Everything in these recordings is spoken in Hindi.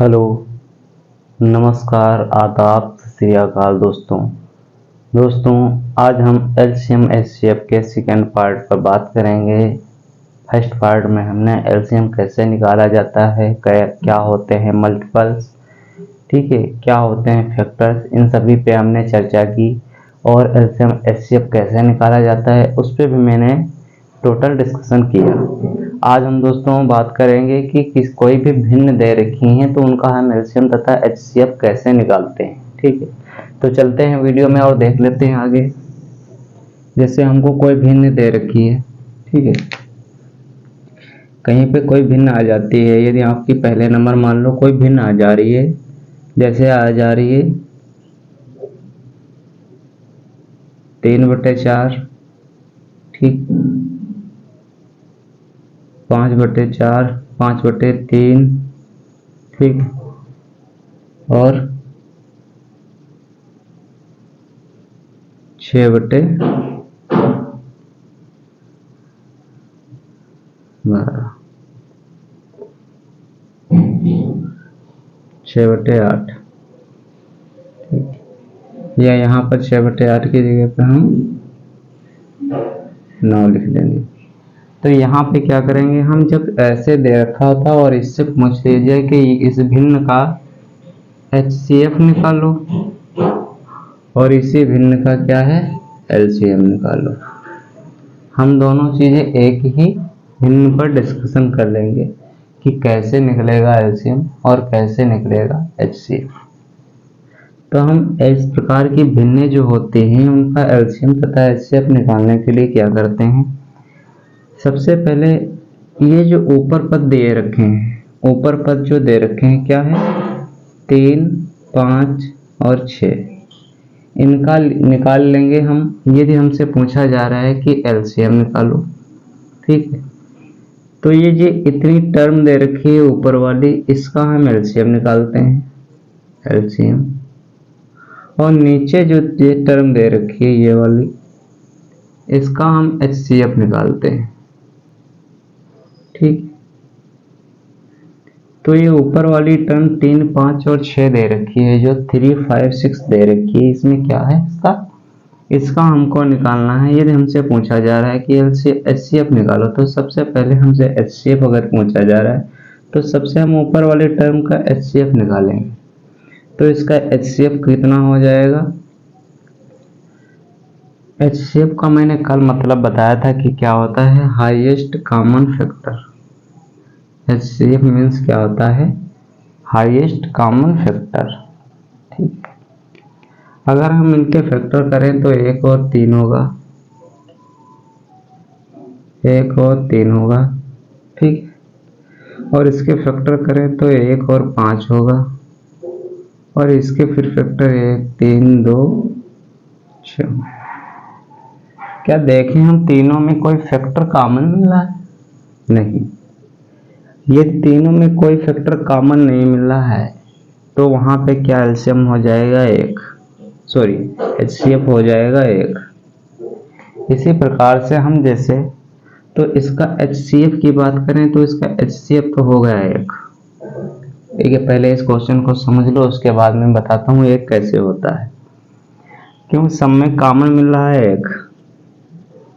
हेलो, नमस्कार, आदाब, सत श्री अकाल दोस्तों। आज हम एलसीएम एचसीएफ के सेकंड पार्ट पर बात करेंगे। फर्स्ट पार्ट में हमने एलसीएम कैसे निकाला जाता है, क्या होते हैं मल्टीपल्स, ठीक है, क्या होते हैं फैक्टर्स, इन सभी पे हमने चर्चा की। और एलसीएम एचसीएफ कैसे निकाला जाता है उस पर भी मैंने टोटल डिस्कशन किया। आज हम दोस्तों बात करेंगे कि कोई भी भिन्न दे रखी हैं तो उनका हम एलसीएम तथा एचसीएफ कैसे निकालते हैं। ठीक है, तो चलते हैं वीडियो में और देख लेते हैं आगे। जैसे हमको कोई भिन्न दे रखी है, ठीक है, कहीं पे कोई भिन्न आ जाती है। यदि आपकी पहले नंबर मान लो कोई भिन्न आ जा रही है, जैसे आ जा रही है 3/4, ठीक, 5/4, 5/3, ठीक, और 6/12, 6/8, ठीक, या यहाँ पर 6/8 की जगह पे हम 9 लिख देंगे। तो यहाँ पे क्या करेंगे, हम जब ऐसे दे रखा होता और इससे पूछ लीजिए कि इस भिन्न का एचसीएफ निकालो और इसी भिन्न का क्या है एलसीएम निकालो, हम दोनों चीजें एक ही भिन्न पर डिस्कशन कर लेंगे कि कैसे निकलेगा एलसीएम और कैसे निकलेगा एचसीएफ। तो हम इस प्रकार की भिन्नें जो होती हैं उनका एलसीएम तथा एचसीएफ निकालने के लिए क्या करते हैं। सबसे पहले ये जो ऊपर पद दे रखे हैं, ऊपर पद जो दे रखे हैं क्या है 3, 5 और 6, इनका निकाल लेंगे हम। यदि हमसे पूछा जा रहा है कि एलसीएम निकालो, ठीक है, तो ये जो इतनी टर्म दे रखी है ऊपर वाली, इसका हम एलसीएम निकालते हैं, एलसीएम। और नीचे जो ये टर्म दे रखी है ये वाली, इसका हम एचसीएफ निकालते हैं, ठीक। तो ये ऊपर वाली टर्म 3, 5 और 6 दे रखी है, जो 3, 5, 6 दे रखी है, इसमें क्या है इसका हमको निकालना है। यदि हमसे पूछा जा रहा है कि एचसीएफ निकालो, तो सबसे पहले हमसे एचसीएफ अगर पूछा जा रहा है तो सबसे हम ऊपर वाले टर्म का एचसीएफ निकालेंगे। तो इसका एचसीएफ कितना हो जाएगा, एचसीएफ का मैंने कल मतलब बताया था कि क्या होता है highest common factor. HCF means क्या होता है हाईएस्ट कॉमन फैक्टर, ठीक। अगर हम इनके फैक्टर करें तो 1 और 3 होगा, 1 और 3 होगा, ठीक। और इसके फैक्टर करें तो 1 और 5 होगा, और इसके फिर फैक्टर 1, 3, 2, 6। क्या देखें हम तीनों में कोई फैक्टर कॉमन मिल रहा है, नहीं। ये तीनों में कोई फैक्टर कॉमन नहीं मिल रहा है, तो वहां पे क्या एलसीएम हो जाएगा 1, सॉरी एचसीएफ हो जाएगा 1। इसी प्रकार से हम जैसे तो इसका एचसीएफ की बात करें तो इसका एचसीएफ तो हो गया 1। ठीक है, पहले इस क्वेश्चन को समझ लो, उसके बाद में बताता हूँ 1 कैसे होता है। क्योंकि सब में कॉमन मिल रहा है 1,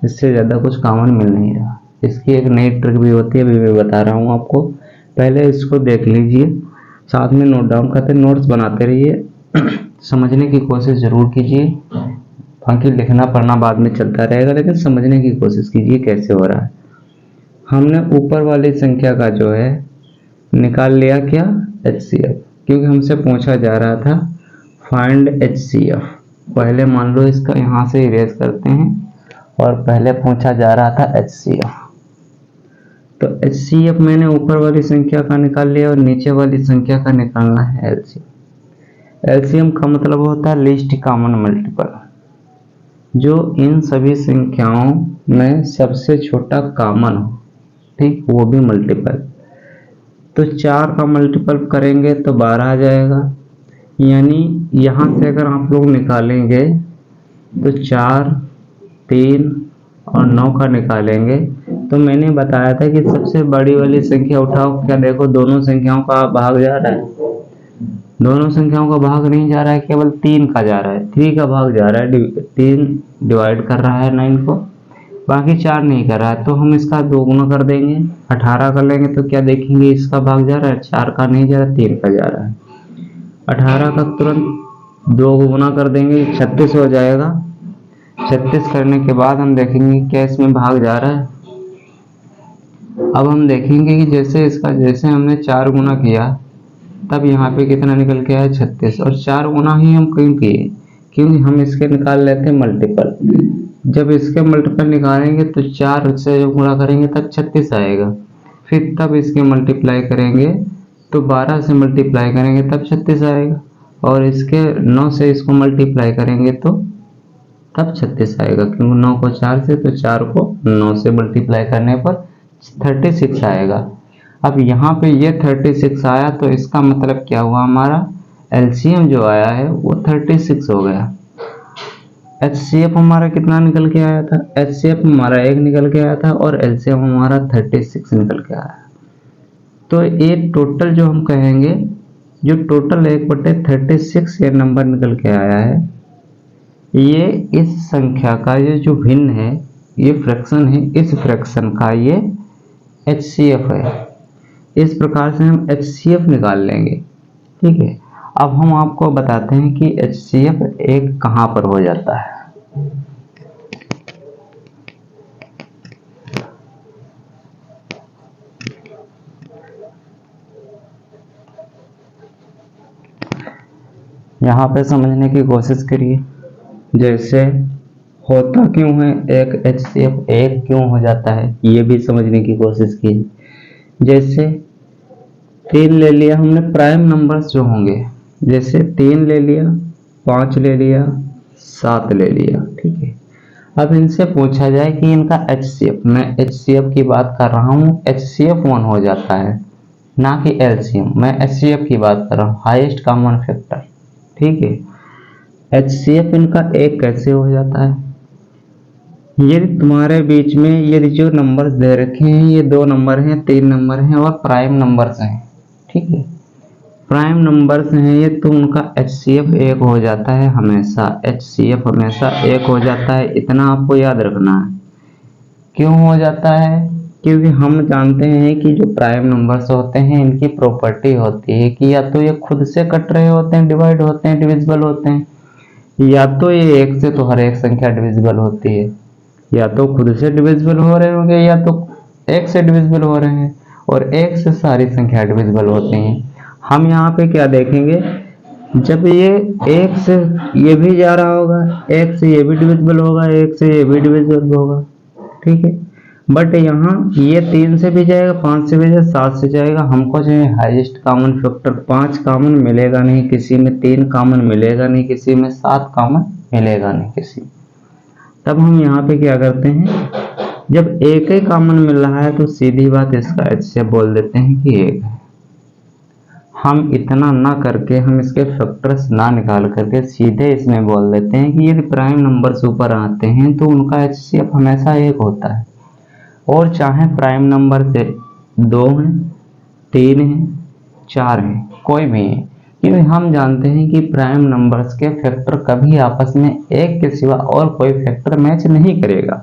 इससे ज़्यादा कुछ कॉमन मिल नहीं रहा। इसकी एक नई ट्रिक भी होती है, अभी मैं बता रहा हूँ आपको। पहले इसको देख लीजिए, साथ में नोट डाउन करते, नोट्स बनाते रहिए, समझने की कोशिश ज़रूर कीजिए। बाकी लिखना पढ़ना बाद में चलता रहेगा, लेकिन समझने की कोशिश कीजिए कैसे हो रहा है। हमने ऊपर वाली संख्या का जो है निकाल लिया क्या एचसीएफ, क्योंकि हमसे पूछा जा रहा था फाइंड एचसीएफ। पहले मान लो इसका यहाँ से इरेज करते हैं, और पहले पूछा जा रहा था एचसीएफ। तो एचसीएफ मैंने ऊपर वाली संख्या का निकाल लिया और नीचे वाली संख्या का निकालना है एलसीएम। एलसीएम का मतलब होता है लीस्ट कॉमन मल्टीपल, जो इन सभी संख्याओं में सबसे छोटा कॉमन हो, ठीक, वो भी मल्टीपल। तो 4 का मल्टीपल करेंगे तो 12 आ जाएगा। यानी यहाँ से अगर आप लोग निकालेंगे तो 4, 3 और 9 का निकालेंगे, तो मैंने बताया था कि सबसे बड़ी वाली संख्या उठाओ, क्या देखो दोनों संख्याओं का भाग जा रहा है, दोनों संख्याओं का भाग नहीं जा रहा है, केवल 3 का जा रहा है, 3 का भाग जा रहा है, 3 डिवाइड कर रहा है 9 को, बाकी 4 नहीं कर रहा है। तो हम इसका 2 गुना कर देंगे, 18 कर लेंगे तो क्या देखेंगे, इसका भाग जा रहा है, 4 का नहीं जा रहा, 3 का जा रहा है। 18 का तुरंत 2 गुना कर देंगे, 36 हो जाएगा। 36 करने के बाद हम देखेंगे क्या इसमें भाग जा रहा है। अब हम देखेंगे कि जैसे हमने 4 गुना किया तब यहाँ पे कितना निकल के आया, 36, और 4 गुना ही हम क्यों किए, क्योंकि हम इसके निकाल लेते हैं मल्टीपल। जब इसके मल्टीपल निकालेंगे तो 4 से जब गुणा करेंगे तब 36 आएगा, फिर तब इसके मल्टीप्लाई करेंगे तो 12 से मल्टीप्लाई करेंगे तब 36 आएगा, और इसके 9 से इसको मल्टीप्लाई करेंगे तो तब 36 आएगा, क्योंकि 9 को 4 से, तो 4 को 9 से मल्टीप्लाई करने पर 36 आएगा। अब यहाँ पे ये 36 आया तो इसका मतलब क्या हुआ, हमारा एलसीएम जो आया है वो 36 हो गया। एचसीएफ हमारा कितना निकल के आया था, एचसीएफ हमारा 1 निकल के आया था और एलसीएम हमारा 36 निकल के आया। तो ये टोटल जो हम कहेंगे, जो टोटल 1/36 ये नंबर निकल के आया है, ये इस संख्या का ये जो भिन्न है, ये फ्रैक्शन है, इस फ्रैक्शन का ये एचसीएफ है। इस प्रकार से हम एचसीएफ निकाल लेंगे। ठीक है, अब हम आपको बताते हैं कि एचसीएफ एक कहाँ पर हो जाता है। यहाँ पे समझने की कोशिश करिए, जैसे होता क्यों है एक एचसीएफ एक क्यों हो जाता है, ये भी समझने की कोशिश कीजिए। जैसे 3 ले लिया हमने, प्राइम नंबर्स जो होंगे, जैसे 3 ले लिया, 5 ले लिया, 7 ले लिया। ठीक है, अब इनसे पूछा जाए कि इनका एचसीएफ, मैं एचसीएफ की बात कर रहा हूँ, एचसीएफ 1 हो जाता है, ना कि एलसीएम। मैं एचसीएफ की बात कर रहा हूँ, हाईएस्ट कॉमन फैक्टर। ठीक है, एचसीएफ इनका 1 कैसे हो जाता है, यदि तुम्हारे बीच में यदि जो नंबर्स दे रखे हैं, ये 2 नंबर हैं, 3 नंबर हैं और प्राइम नंबर्स हैं। ठीक है, प्राइम नंबर्स हैं ये, तो उनका एचसीएफ 1 हो जाता है हमेशा, एचसीएफ हमेशा 1 हो जाता है। इतना आपको याद रखना है। क्यों हो जाता है, क्योंकि हम जानते हैं कि जो प्राइम नंबर्स होते हैं इनकी प्रॉपर्टी होती है कि या तो ये खुद से कट रहे होते हैं, डिवाइड होते हैं, डिविजिबल होते हैं, या तो ये 1 से तो हर एक संख्या डिविजिबल होती है, या तो खुद से डिविजिबल हो रहे होंगे या तो 1 से डिविजिबल हो रहे हैं, और 1 से सारी संख्या डिविजिबल होती हैं। हम यहाँ पे क्या देखेंगे, जब ये 1 से ये भी जा रहा होगा, 1 से ये भी डिविजिबल होगा, 1 से ये भी डिविजिबल होगा। ठीक है, बट यहाँ ये 3 से भी जाएगा, 5 से भी जाएगा, 7 से जाएगा। हमको जो है हाईएस्ट कॉमन फैक्टर 5 कॉमन मिलेगा नहीं किसी में, 3 कॉमन मिलेगा नहीं किसी में, 7 कॉमन मिलेगा नहीं किसी में। तब हम यहाँ पे क्या करते हैं, जब 1 ही कॉमन मिल रहा है तो सीधी बात इसका एचसीएफ बोल देते हैं कि 1 है। हम इतना ना करके, हम इसके फैक्टर्स ना निकाल करके सीधे इसमें बोल देते हैं कि यदि प्राइम नंबर्स ऊपर आते हैं तो उनका एचसीएफ हमेशा 1 होता है, और चाहे प्राइम नंबर से 2 हैं, 3 हैं, 4 हैं, कोई भी है, क्योंकि हम जानते हैं कि प्राइम नंबर्स के फैक्टर कभी आपस में 1 के सिवा और कोई फैक्टर मैच नहीं करेगा,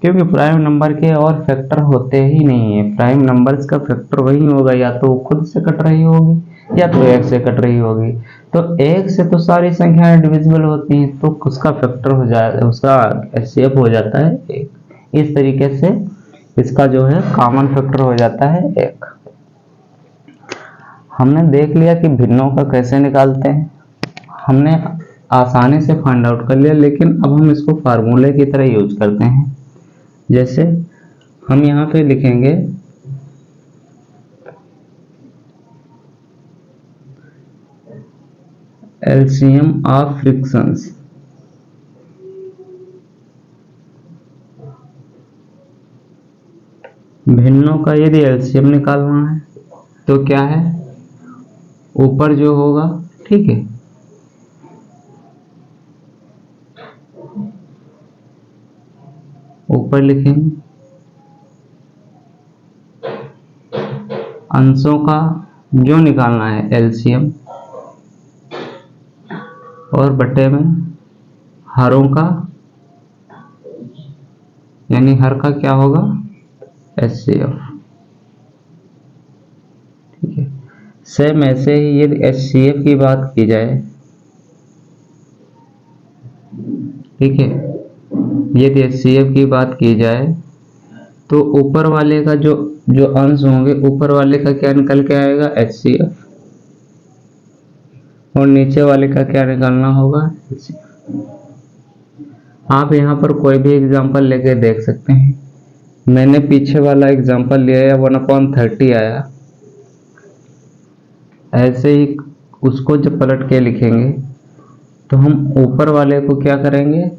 क्योंकि प्राइम नंबर के और फैक्टर होते ही नहीं है। प्राइम नंबर्स का फैक्टर वही होगा, या तो खुद से कट रही होगी या तो 1 से कट रही होगी। तो 1 से तो सारी संख्याएं डिविजिबल होती हैं, तो उसका फैक्टर हो जाए, उसका एचसीएफ हो जाता है 1। इस तरीके से इसका जो है कॉमन फैक्टर हो जाता है 1। हमने देख लिया कि भिन्नों का कैसे निकालते हैं, हमने आसानी से फाइंड आउट कर लिया, लेकिन अब हम इसको फार्मूले की तरह यूज करते हैं। जैसे हम यहाँ पे लिखेंगे एलसीएम ऑफ फ्रैक्शंस, भिन्नों का यदि एलसीएम निकालना है तो क्या है, ऊपर जो होगा, ठीक है, ऊपर लिखेंगे अंशों का जो निकालना है एलसीएम, और बटे में हरों का, यानी हर का क्या होगा, HCF। ठीक है, सेम ऐसे ही यदि HCF की बात की जाए, ठीक है, यदि HCF की बात की जाए तो ऊपर वाले का जो जो अंश होंगे, ऊपर वाले का क्या निकल के आएगा, HCF, और नीचे वाले का क्या निकालना होगा, HCF। आप यहाँ पर कोई भी एग्जांपल लेके देख सकते हैं। मैंने पीछे वाला एग्जांपल लिया है, 1/30 आया। ऐसे ही उसको जब पलट के लिखेंगे तो हम ऊपर वाले को क्या करेंगे,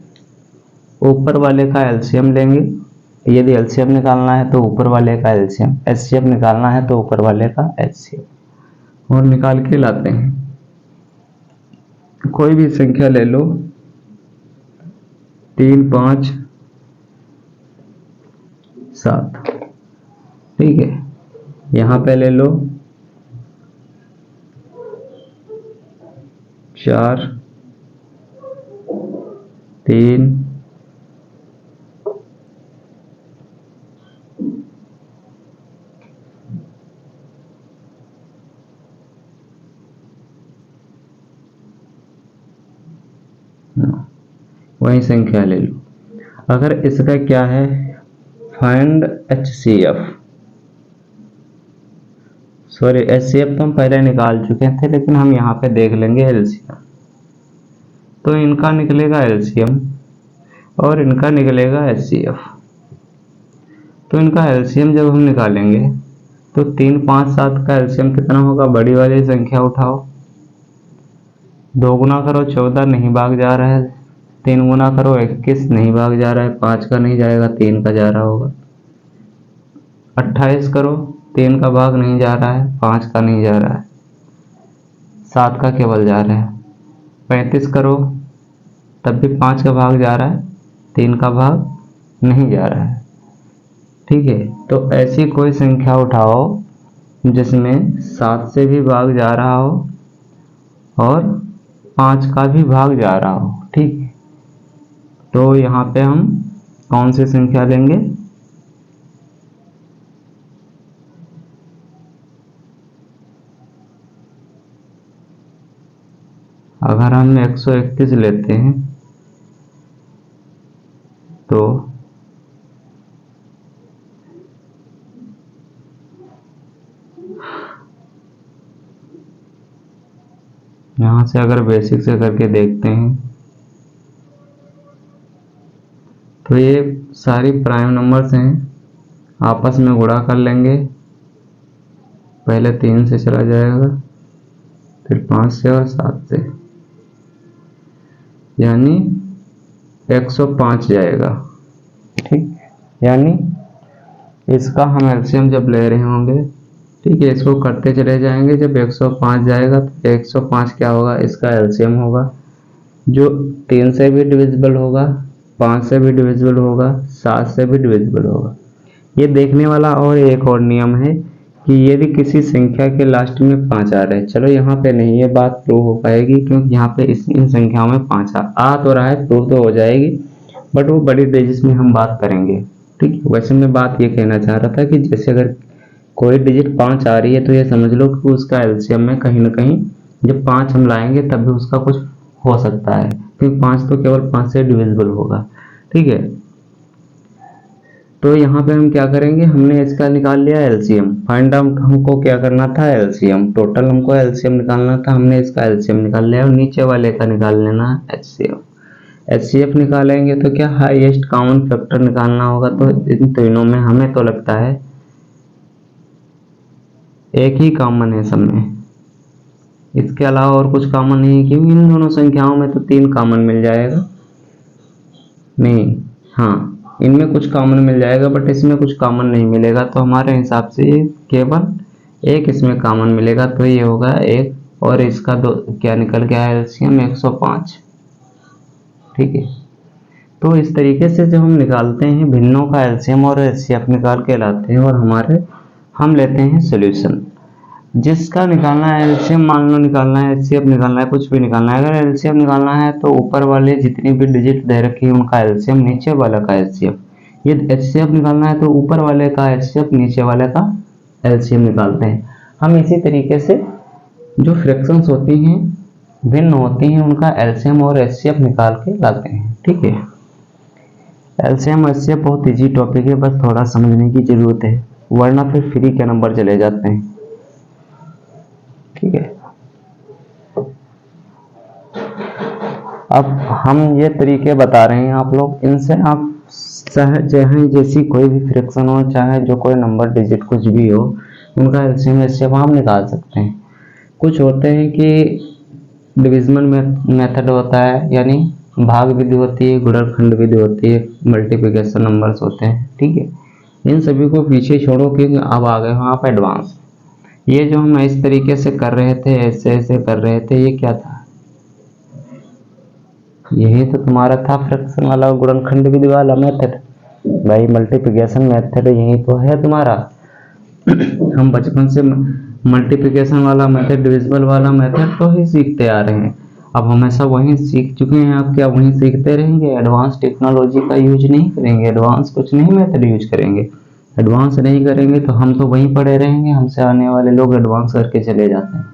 ऊपर वाले का एलसीएम लेंगे। यदि एलसीएम निकालना है तो ऊपर वाले का एलसीएम, एचसीएफ निकालना है तो ऊपर वाले का एचसीएफ, और निकाल के लाते हैं। कोई भी संख्या ले लो, 3, 5, 7, ठीक है। यहां पे ले लो 4, 3, 9, वही संख्या ले लो। अगर इसका क्या है, फाइंड HCF, सॉरी HCF तो हम पहले निकाल चुके थे, लेकिन हम यहाँ पे देख लेंगे LCM। तो इनका निकलेगा LCM और इनका निकलेगा HCF। तो इनका LCM जब हम निकालेंगे तो 3, 5, 7 का LCM कितना होगा, बड़ी वाली संख्या उठाओ, 2 गुना करो 14 नहीं भाग जा रहा है, 3 गुना करो 21 नहीं भाग जा रहा है, 5 का नहीं जाएगा 3 का जा रहा होगा, 28 करो 3 का भाग नहीं जा रहा है, 5 का नहीं जा रहा है, 7 का केवल जा रहा है, 35 करो तब भी 5 का भाग जा रहा है, 3 का भाग नहीं जा रहा है। ठीक है, तो ऐसी कोई संख्या उठाओ जिसमें 7 से भी भाग जा रहा हो और 5 का भी भाग जा रहा हो। ठीक है, तो यहाँ पे हम कौन सी संख्या लेंगे, अगर हम 131 लेते हैं तो यहाँ से अगर बेसिक से करके देखते हैं तो ये सारी प्राइम नंबर्स हैं, आपस में गुणा कर लेंगे। पहले 3 से चला जाएगा, फिर 5 से और 7 से, यानी 105 जाएगा। ठीक, यानी इसका हम एलसीएम जब ले रहे होंगे, ठीक है, इसको करते चले जाएंगे, जब 105 जाएगा तो 105 क्या होगा, इसका एलसीएम होगा, जो 3 से भी डिविजिबल होगा, 5 से भी डिविजिबल होगा, 7 से भी डिविजिबल होगा। ये देखने वाला और एक और नियम है कि यदि किसी संख्या के लास्ट में 5 आ रहे हैं, चलो यहाँ पे नहीं ये बात प्रूव हो पाएगी क्योंकि यहाँ पे इन संख्याओं में 5 आ तो रहा है, प्रूव तो हो जाएगी, बट वो बड़ी डिजिट में हम बात करेंगे। ठीक है, वैसे मैं बात ये कहना चाह रहा था कि जैसे अगर कोई डिजिट 5 आ रही है तो ये समझ लो कि उसका एलसीएम में कहीं ना कहीं जब 5 हम लाएंगे तब भी उसका कुछ हो सकता है, क्योंकि 5 तो केवल 5 से डिविजिबल होगा। ठीक है, तो यहाँ पे हम क्या करेंगे, हमने इसका निकाल लिया एलसीएम, फाइंड आउट हमको क्या करना था, एलसीएम, टोटल हमको एलसीएम निकालना था, हमने इसका एलसीएम निकाल लिया और नीचे वाले का निकाल लेना एचसीएफ। एचसीएफ निकालेंगे तो क्या हाईएस्ट कॉमन फैक्टर निकालना होगा, तो इन तीनों में हमें तो लगता है एक ही कॉमन है सब में, इसके अलावा और कुछ कॉमन नहीं है, क्योंकि इन दोनों संख्याओं में तो 3 कॉमन मिल जाएगा, नहीं, हाँ इनमें कुछ कॉमन मिल जाएगा बट इसमें कुछ कॉमन नहीं मिलेगा, तो हमारे हिसाब से केवल एक इसमें कॉमन मिलेगा, तो ये होगा 1 और इसका क्या निकल के आया एलसीएम 105। ठीक है, तो इस तरीके से जब हम निकालते हैं भिन्नों का एलसीएम और एचसीएफ निकाल के लाते हैं और हम लेते हैं सॉल्यूशन। जिसका निकालना है एलसीएम, मान लो निकालना है, एचसीएफ निकालना है, कुछ भी निकालना है, अगर एलसीएम निकालना है तो ऊपर वाले जितनी भी डिजिट दे रखी है उनका एलसीएम, नीचे वाला का एचसीएफ। ये एचसीएफ निकालना है तो ऊपर वाले का एचसीएफ, नीचे वाले का एलसीएम निकालते हैं। हम इसी तरीके से जो फ्रैक्शंस होती हैं, भिन्न होती हैं, उनका एलसीएम और एचसीएफ निकाल के लाते हैं। ठीक है, एलसीएम और एचसीएफ बहुत इजी टॉपिक है, बस थोड़ा समझने की जरूरत है, वरना फिर फ्री के नंबर चले जाते हैं। ठीक है, अब हम ये तरीके बता रहे हैं आप लोग, इनसे आप चाहे जैसी कोई भी फ्रैक्शन हो, चाहे जो कोई नंबर डिजिट कुछ भी हो, उनका एलसीएम एचसीएफ हम निकाल सकते हैं। कुछ होते हैं कि डिविजन मेथड होता है, यानी भाग विधि होती है, गुणनखंड विधि होती है, मल्टीप्लिकेशन नंबर्स होते हैं। ठीक है, इन सभी को पीछे छोड़ो कि अब आ गए हो आप एडवांस। ये जो हम इस तरीके से कर रहे थे, ऐसे ऐसे कर रहे थे, ये क्या था? यही तो तुम्हारा था फ्रैक्शन वाला गुणनखंड विधि वाला मेथड भाई, मल्टीप्लिकेशन मेथड यही तो है तुम्हारा। हम बचपन से मल्टीप्लिकेशन वाला मेथड, डिविजिबल वाला मेथड तो ही सीखते आ रहे हैं, अब हमेशा वही सीख चुके हैं। आप क्या वही सीखते रहेंगे? एडवांस टेक्नोलॉजी का यूज नहीं करेंगे, एडवांस कुछ नहीं मेथड यूज करेंगे। एडवांस नहीं करेंगे तो हम तो वहीं पड़े रहेंगे, हमसे आने वाले लोग एडवांस करके चले जाते हैं।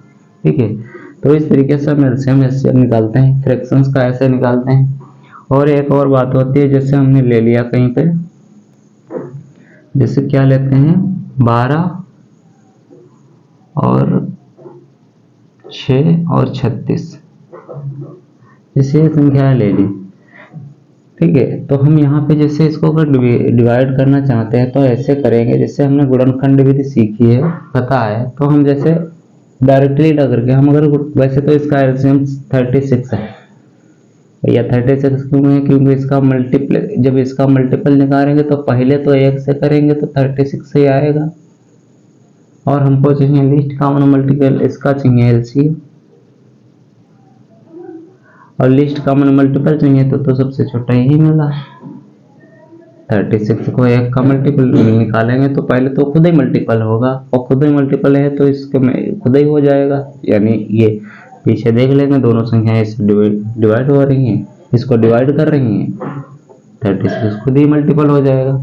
ठीक है, तो इस तरीके से हम एलसीएम एचसीएफ निकालते हैं, फ्रैक्शंस का ऐसे निकालते हैं। और एक और बात होती है, जैसे हमने ले लिया कहीं पे, जैसे क्या लेते हैं, 12 और 6 और 36, इसे संख्या ले ली। ठीक है, तो हम यहाँ पे जैसे इसको अगर डिवाइड करना चाहते हैं तो ऐसे करेंगे, जैसे हमने गुणनखंड विधि सीखी है, पता है, तो हम जैसे डायरेक्टली ना करके हम अगर, वैसे तो इसका एलसीएम 36 है या 36 क्यों है? क्योंकि इसका मल्टीपल, जब इसका मल्टीपल निकालेंगे तो पहले तो 1 से करेंगे तो 36 से आएगा, और हमको चाहिए लीस्ट कॉमन मल्टीपल, इसका चाहिए एलसीएम, और लीस्ट कॉमन मल्टीपल चाहिए तो सबसे छोटा यही मिला। 36 को 1 का मल्टीपल निकालेंगे तो पहले तो खुद ही मल्टीपल होगा, और खुद ही मल्टीपल है तो इसके में खुद ही हो जाएगा, यानी ये पीछे देख लेंगे दोनों संख्याएं इससे डिवाइड हो रही हैं, इसको डिवाइड कर रही हैं, 36 खुद ही मल्टीपल हो जाएगा।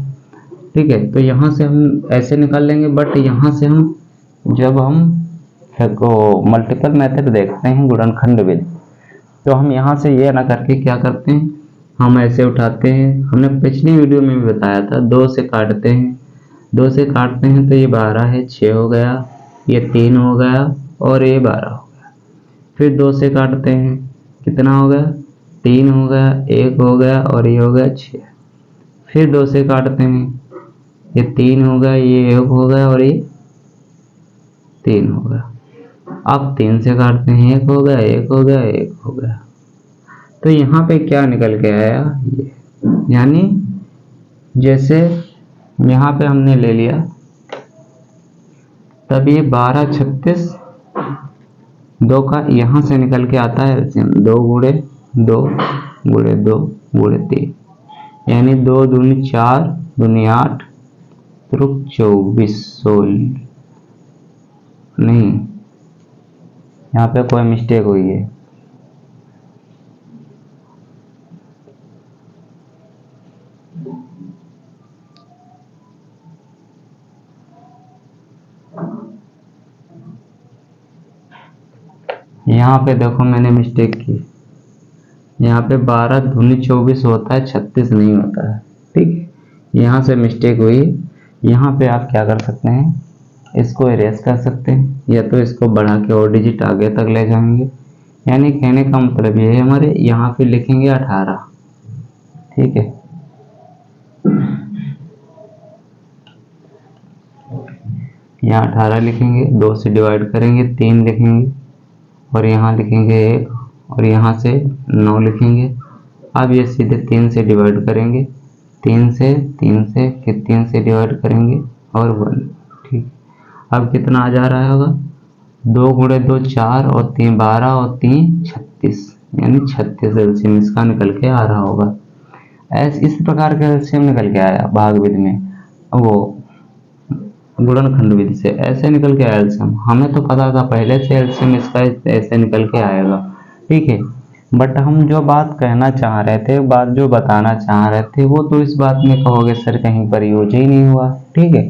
ठीक है, तो यहाँ से हम ऐसे निकाल लेंगे, बट यहाँ से हम जब हम मल्टीपल मेथड देखते हैं गुणनखंड विधि, तो हम यहाँ से ये ना करके क्या करते हैं, हम ऐसे उठाते हैं, हमने पिछली वीडियो में भी बताया था, 2 से काटते हैं, 2 से काटते हैं तो ये 12 है, 6 हो गया, ये 3 हो गया और ये 12 हो गया। फिर 2 से काटते हैं, कितना हो गया? 3 हो गया, 1 हो गया और ये हो गया 6। फिर 2 से काटते हैं, ये 3 हो गया, ये 1 हो गया और ये 3 हो गया। अब 3 से काटते हैं, 1 हो गया, 1 हो गया, 1 हो गया। तो यहाँ पे क्या निकल के आया? ये, यानी जैसे यहाँ पे हमने ले लिया, तब ये 12 36 2 का यहाँ से निकल के आता है एलसीएम, 2 गुणे 2 गुणे 2 गुणे 3, यानी 2 दूनी 4 दूनी 8 त्रुक 24 16, नहीं यहाँ पे कोई मिस्टेक हुई है, यहाँ पे देखो मैंने मिस्टेक की, यहाँ पे 12 दूनी 24 होता है, 36 नहीं होता है। ठीक है, यहाँ से मिस्टेक हुई। यहाँ पे आप क्या कर सकते हैं, इसको इरेज कर सकते हैं, या तो इसको बढ़ा के और डिजिट आगे तक ले जाएंगे, यानी कहने का मतलब ये है, हमारे यहाँ पे लिखेंगे 18। ठीक है, यहाँ 18 लिखेंगे, 2 से डिवाइड करेंगे, 3 लिखेंगे, और यहाँ लिखेंगे 1, और यहाँ से 9 लिखेंगे। अब ये सीधे 3 से डिवाइड करेंगे, 3 से फिर 3 से डिवाइड करेंगे और 1। ठीक, अब कितना आ जा रहा होगा? 2 गुणे 2 4 और 3 12 और 3 36, यानी 36 एलसीएम इसका निकल के आ रहा होगा। इस प्रकार का एलसीएम निकल के आया भाग विधि में। वो गुणनखंड विधि से ऐसे निकल के आया एलसीएम। हमें तो पता था पहले से एलसीएम इसका ऐसे निकल के आएगा, ठीक है। बट हम जो बात कहना चाह रहे थे, बात जो बताना चाह रहे थे, वो तो इस बात में कहोगे सर कहीं पर यूज ही नहीं हुआ, ठीक है।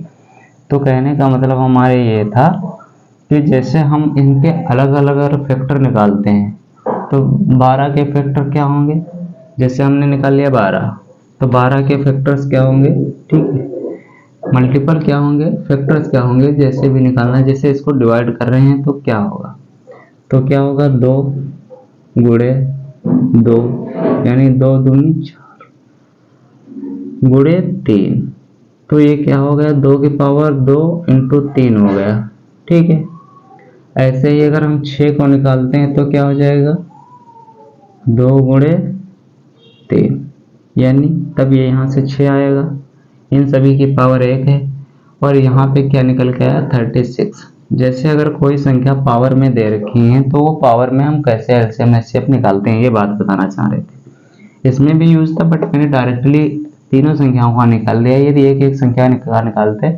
तो कहने का मतलब हमारे ये था कि जैसे हम इनके अलग अलग अगर फैक्टर निकालते हैं तो 12 के फैक्टर क्या होंगे, जैसे हमने निकाल लिया 12, तो 12 के फैक्टर्स क्या होंगे, ठीक है। मल्टीपल क्या होंगे, फैक्टर्स क्या होंगे, जैसे भी निकालना है। जैसे इसको डिवाइड कर रहे हैं तो क्या होगा, तो क्या होगा 2 गुणे 2 यानी 2 दूनी 4 गुणे 3, तो ये क्या हो गया 2 की पावर 2 इंटू 3 हो गया, ठीक है। ऐसे ही अगर हम 6 को निकालते हैं तो क्या हो जाएगा 2 गुणे 3, यानी तब ये यहाँ से 6 आएगा। इन सभी की पावर 1 है और यहाँ पे क्या निकल के आया 36। जैसे अगर कोई संख्या पावर में दे रखी है तो वो पावर में हम कैसे एलसीएम एचसीएफ निकालते हैं, ये बात बताना चाह रहे थे। इसमें भी यूज था बट मैंने डायरेक्टली तीनों संख्याओं का निकाल दिया। यदि एक एक संख्या निकालते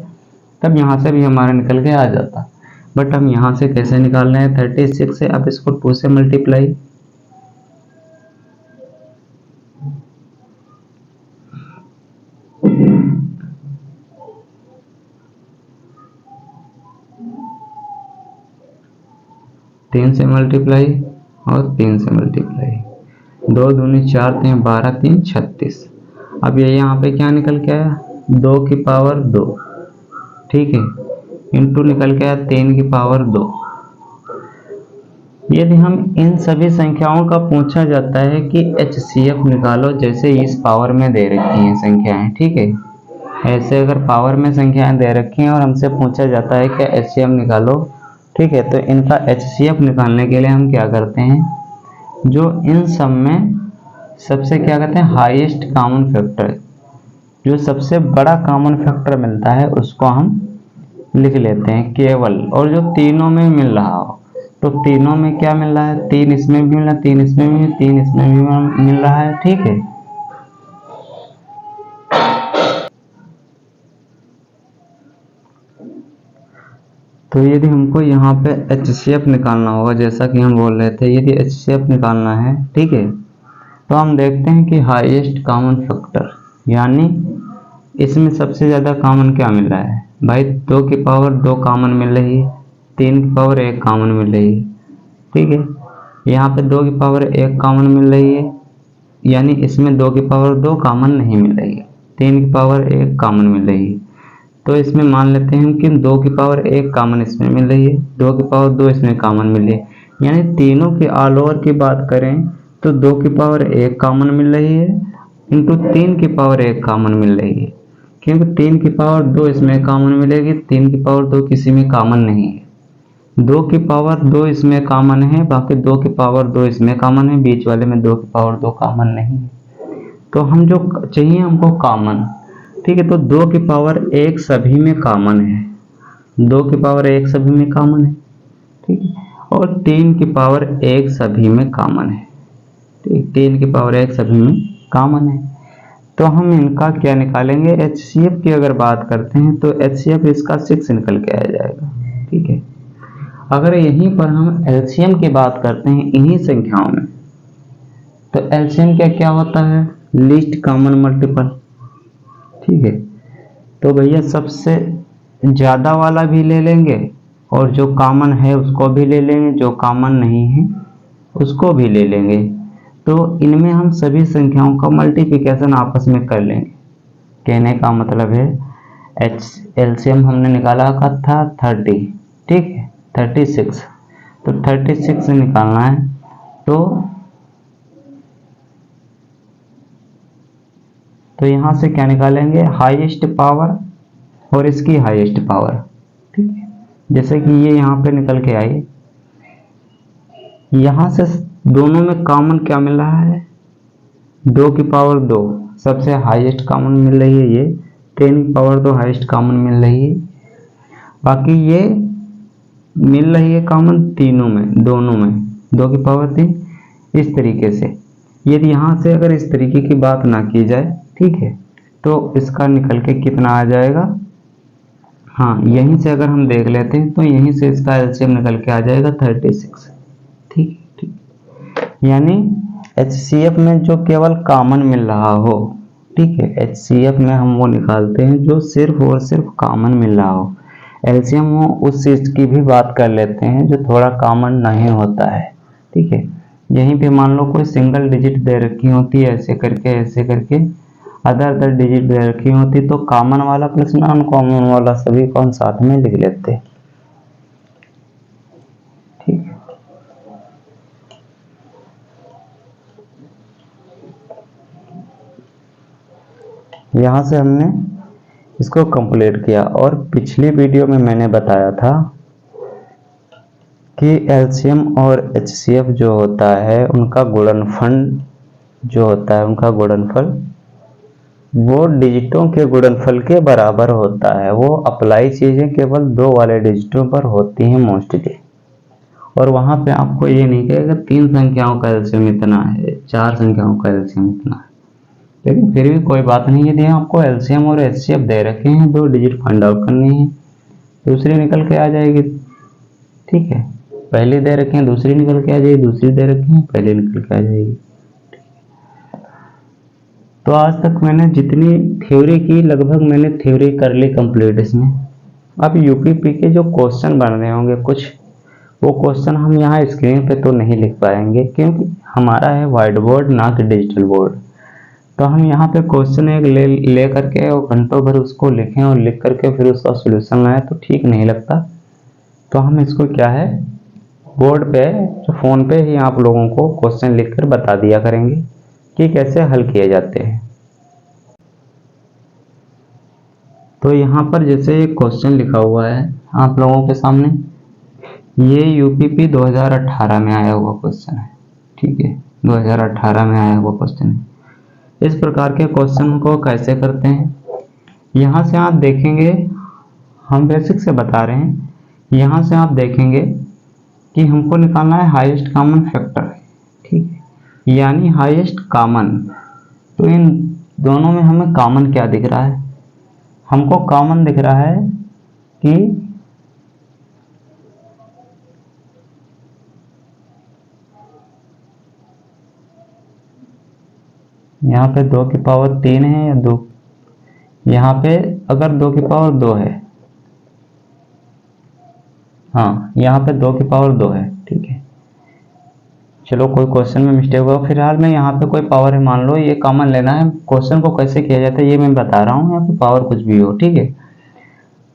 तब यहाँ से भी हमारा निकल के आ जाता, बट हम यहाँ से कैसे निकाल रहे हैं 36 से। अब इसको 2 से मल्टीप्लाई, तीन से मल्टीप्लाई और 3 से मल्टीप्लाई, 2 दूनी 4 3 12 3 36। अब ये यहाँ पे क्या निकल के आया 2 की पावर 2, ठीक है, इंटू निकल के आया 3 की पावर 2। यदि हम इन सभी संख्याओं का पूछा जाता है कि एचसीएफ निकालो, जैसे इस पावर में दे रखी हैं संख्याएं, ठीक है, ऐसे अगर पावर में संख्याएं दे रखी हैं और हमसे पूछा जाता है कि एचसीएफ निकालो, ठीक है, तो इनका एचसीएफ निकालने के लिए हम क्या करते हैं, जो इन सब में सबसे क्या कहते हैं हाईएस्ट कॉमन फैक्टर, जो सबसे बड़ा कॉमन फैक्टर मिलता है उसको हम लिख लेते हैं केवल, और जो तीनों में मिल रहा हो, तो तीनों में क्या मिल रहा है 3 इसमें भी मिल रहा है, 3 इसमें भी, 3 इसमें भी मिल रहा है, ठीक है। तो यदि हमको यहाँ पे एचसीएफ निकालना होगा, जैसा कि हम बोल रहे थे, यदि एचसीएफ निकालना है, ठीक है, तो हम देखते हैं कि हाईएस्ट कॉमन फैक्टर, यानी इसमें सबसे ज़्यादा कॉमन क्या मिल रहा है भाई, 2 की पावर 2 कॉमन मिल रही है, 3 की पावर 1 कॉमन मिल रही है, ठीक है। यहाँ पे 2 की पावर 1 कॉमन मिल रही है, यानी इसमें 2 की पावर 2 कॉमन नहीं मिल रही है, 3 की पावर 1 कॉमन मिल रही है, तो इसमें मान लेते हैं कि 2 की पावर 1 कॉमन इसमें मिल रही है, 2 की पावर 2 इसमें कॉमन मिल रही है, यानी तीनों के ऑल ओवर की बात करें तो 2 की पावर 1 कॉमन मिल रही है इंटू 3 की पावर 1 कॉमन मिल रही है, क्योंकि 3 की पावर 2 इसमें कॉमन मिलेगी, 3 की पावर 2 किसी में कॉमन नहीं है, 2 की पावर 2 इसमें कॉमन है, बाकी 2 की पावर 2 इसमें कॉमन है, बीच वाले में 2 की पावर 2 कॉमन नहीं है। तो हम जो चाहिए हमको कॉमन, ठीक है, तो 2 की पावर 1 सभी में कॉमन है, 2 की पावर 1 सभी में कॉमन है, ठीक है, और 3 की पावर 1 सभी में कॉमन है, ठीक, 3 की पावर 1 सभी में कॉमन है। तो हम इनका क्या निकालेंगे एचसीएफ की अगर बात करते हैं तो एचसीएफ इसका 6 निकल के आ जाएगा, ठीक है। अगर यहीं पर हम एलसीएम की बात करते हैं इन्हीं संख्याओं में, तो एलसीएम क्या क्या होता है लीस्ट कॉमन मल्टीपल, ठीक है। तो भैया सबसे ज्यादा वाला भी ले लेंगे और जो कॉमन है उसको भी ले लेंगे, जो कॉमन नहीं है उसको भी ले लेंगे, तो इनमें हम सभी संख्याओं का मल्टीप्लिकेशन आपस में कर लेंगे। कहने का मतलब है एलसीएम हमने निकाला था 30, ठीक है 36, तो 36 से निकालना है तो यहाँ से क्या निकालेंगे हाईएस्ट पावर और इसकी हाईएस्ट पावर, ठीक है, जैसे कि ये यहाँ पे निकल के आई, यहाँ से दोनों में कॉमन क्या मिल रहा है 2 की पावर 2 सबसे हाईएस्ट कॉमन मिल रही है, ये 10 की पावर 2 हाईएस्ट कॉमन मिल रही है, बाकी ये मिल रही है कॉमन तीनों में, दोनों में 2 की पावर 3, इस तरीके से। यदि यहाँ से अगर इस तरीके की बात ना की जाए, ठीक है, तो इसका निकल के कितना आ जाएगा हाँ, यहीं से अगर हम देख लेते हैं तो यहीं से इसका एलसीएम निकल के आ जाएगा 36। ठीक ठीक, यानी HCF में जो केवल कॉमन मिल रहा हो, ठीक है, HCF में हम वो निकालते हैं जो सिर्फ और सिर्फ कॉमन मिल रहा हो। एलसीएम वो उस चीज की भी बात कर लेते हैं जो थोड़ा कॉमन नहीं होता है। ठीक है, यहीं पे मान लो कोई सिंगल डिजिट दे रखी होती है, ऐसे करके अदर डिजिट दे रखी होती, तो कॉमन वाला प्लस नॉन कॉमन वाला सभी को हम साथ में लिख लेते। ठीक है, यहाँ से हमने इसको कंप्लीट किया। और पिछली वीडियो में मैंने बताया था कि एलसीएम और एचसीएफ जो होता है उनका गुणनफल जो होता है, उनका गुणनफल वो डिजिटों के गुणनफल के बराबर होता है। वो अप्लाई चीजें केवल 2 वाले डिजिटों पर होती हैं मोस्टली, और वहां पे आपको ये नहीं कहेगा 3 संख्याओं का एलसीएम इतना है, 4 संख्याओं का एलसीएम इतना है। लेकिन फिर भी कोई बात नहीं, यदि आपको एलसीएम और एचसीएफ दे रखे हैं, 2 डिजिट फाइंड आउट करनी है, दूसरी निकल के आ जाएगी। ठीक है, पहली दे रखे हैं, दूसरी निकल के आ जाएगी, दूसरी दे रखे हैं, पहली निकल के आ जाएगी। तो आज तक मैंने जितनी थ्योरी की, लगभग मैंने थ्योरी कर ली कंप्लीट इसमें। अब यूपीपी के जो क्वेश्चन बन रहे होंगे कुछ, वो क्वेश्चन हम यहाँ स्क्रीन पे तो नहीं लिख पाएंगे क्योंकि हमारा है व्हाइट बोर्ड ना कि डिजिटल बोर्ड। तो हम यहाँ पे क्वेश्चन एक ले करके और घंटों भर उसको लिखें और लिख करके फिर उसका सोल्यूशन लाएं तो ठीक नहीं लगता। तो हम इसको क्या है, बोर्ड पे जो फोन पे ही आप लोगों को क्वेश्चन लिखकर बता दिया करेंगे कि कैसे हल किए जाते हैं। तो यहाँ पर जैसे एक क्वेश्चन लिखा हुआ है आप लोगों के सामने, ये यूपीपी 2018 में आया हुआ क्वेश्चन है। ठीक है, 2018 में आया हुआ क्वेश्चन है। इस प्रकार के क्वेश्चन को कैसे करते हैं, यहाँ से आप देखेंगे, हम बेसिक से बता रहे हैं। यहाँ से आप देखेंगे कि हमको निकालना है हाईएस्ट कॉमन फैक्टर। ठीक है, यानी हाईएस्ट कॉमन। तो इन दोनों में हमें कॉमन क्या दिख रहा है, हमको कॉमन दिख रहा है कि यहाँ पे 2 की पावर 3 है या 2, यहाँ पे अगर 2 की पावर 2 है, हाँ यहाँ पे 2 की पावर 2 है। ठीक है, चलो कोई क्वेश्चन में मिस्टेक हुआ, फिलहाल मैं यहाँ पे कोई पावर है मान लो, ये कॉमन लेना है। क्वेश्चन को कैसे किया जाता है ये मैं बता रहा हूँ, यहाँ पे पावर कुछ भी हो। ठीक है,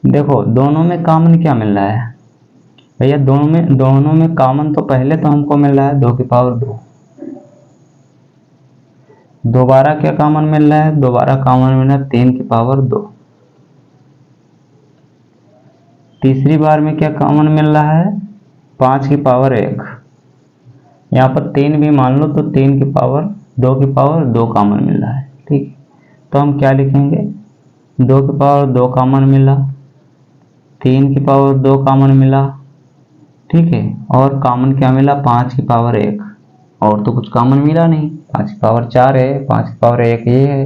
देखो दोनों में कॉमन क्या मिल रहा है भैया, दोनों में कॉमन तो पहले तो हमको मिल रहा है 2 की पावर 2। दोबारा क्या कॉमन मिल रहा है, दोबारा कॉमन मिल रहा है 3 की पावर 2। तीसरी बार में क्या कॉमन मिल रहा है, 5 की पावर 1। यहाँ पर 3 भी मान लो तो 3 की पावर 2 की पावर 2 कॉमन मिल रहा है। ठीक है, तो हम क्या लिखेंगे, 2 की पावर 2 कॉमन मिला, 3 की पावर 2 कॉमन मिला। ठीक है, और कॉमन क्या मिला, 5 की पावर 1। और तो कुछ कॉमन मिला नहीं, 5 की पावर 4 है, 5 की पावर 1 ये है,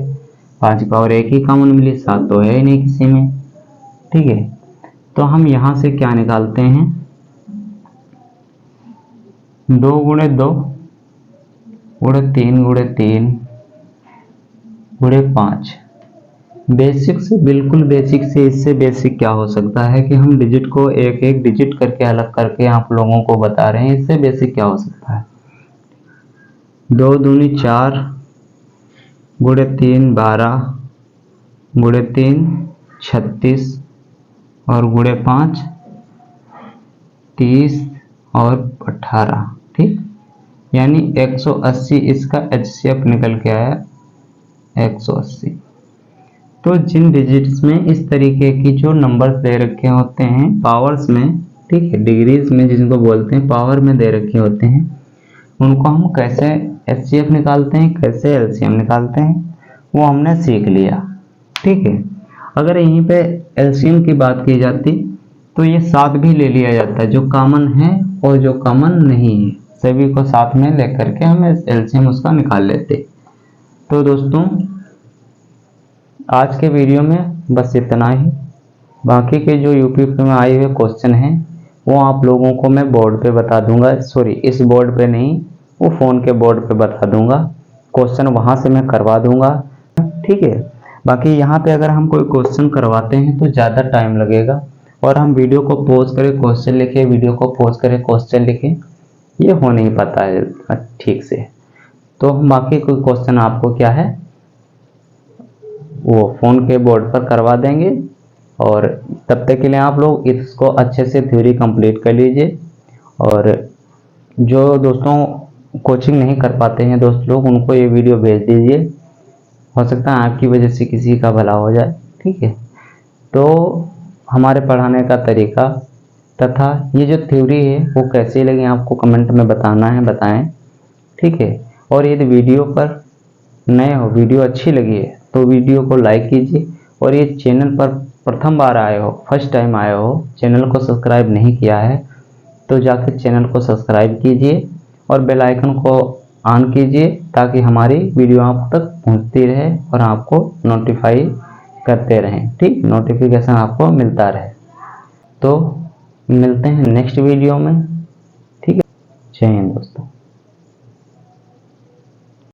5 की पावर 1 ही कॉमन मिली, 7 तो है ही नहीं किसी में। ठीक है, तो हम यहाँ से क्या निकालते हैं, 2 गुणे 2 गुणे 3 गुणे 3 गुणे 5। बेसिक से, बिल्कुल बेसिक से, इससे बेसिक क्या हो सकता है कि हम डिजिट को एक एक डिजिट करके अलग करके आप लोगों को बता रहे हैं। इससे बेसिक क्या हो सकता है, 2 दूनी 4 गुणे 3 12 गुणे 3 36 और गुणे 5 30 और 18। ठीक, यानी 180 इसका HCF निकल के आया 180। तो जिन डिजिट्स में इस तरीके की जो नंबर्स दे रखे होते हैं पावर्स में, ठीक है, डिग्रीज में जिनको बोलते हैं, पावर में दे रखे होते हैं, उनको हम कैसे HCF निकालते हैं, कैसे LCM निकालते हैं, वो हमने सीख लिया। ठीक है, अगर यहीं पे LCM की बात की जाती तो ये साथ भी ले लिया जाता है, जो कॉमन है और जो कॉमन नहीं है सभी को साथ में लेकर के हम LCM उसका निकाल लेते। तो दोस्तों आज के वीडियो में बस इतना ही। बाकी के जो यूट्यूब में आए हुए क्वेश्चन हैं वो आप लोगों को मैं बोर्ड पे बता दूंगा, सॉरी इस बोर्ड पे नहीं, वो फ़ोन के बोर्ड पे बता दूंगा, क्वेश्चन वहाँ से मैं करवा दूंगा, ठीक है। बाकी यहाँ पे अगर हम कोई क्वेश्चन करवाते हैं तो ज़्यादा टाइम लगेगा, और हम वीडियो को पॉज करें क्वेश्चन लिखे, वीडियो को पॉज करें क्वेश्चन लिखे, ये हो नहीं पाता है ठीक से। तो हम बाकी कोई क्वेश्चन आपको क्या है वो फ़ोन के बोर्ड पर करवा देंगे, और तब तक के लिए आप लोग इसको अच्छे से थ्योरी कंप्लीट कर लीजिए। और जो दोस्तों कोचिंग नहीं कर पाते हैं दोस्त लोग, उनको ये वीडियो भेज दीजिए, हो सकता है आपकी वजह से किसी का भला हो जाए, ठीक है। तो हमारे पढ़ाने का तरीका तथा ये जो थ्योरी है वो कैसी लगी आपको कमेंट में बताना है, बताएं, ठीक है। और यदि वीडियो पर नए हो, वीडियो अच्छी लगी है तो वीडियो को लाइक कीजिए, और ये चैनल पर प्रथम बार आए हो, फर्स्ट टाइम आए हो, चैनल को सब्सक्राइब नहीं किया है तो जाकर चैनल को सब्सक्राइब कीजिए और बेल आइकन को ऑन कीजिए, ताकि हमारी वीडियो आप तक पहुंचती रहे और आपको नोटिफाई करते रहें, ठीक, नोटिफिकेशन आपको मिलता रहे। तो मिलते हैं नेक्स्ट वीडियो में, ठीक है। जय हिंद दोस्तों।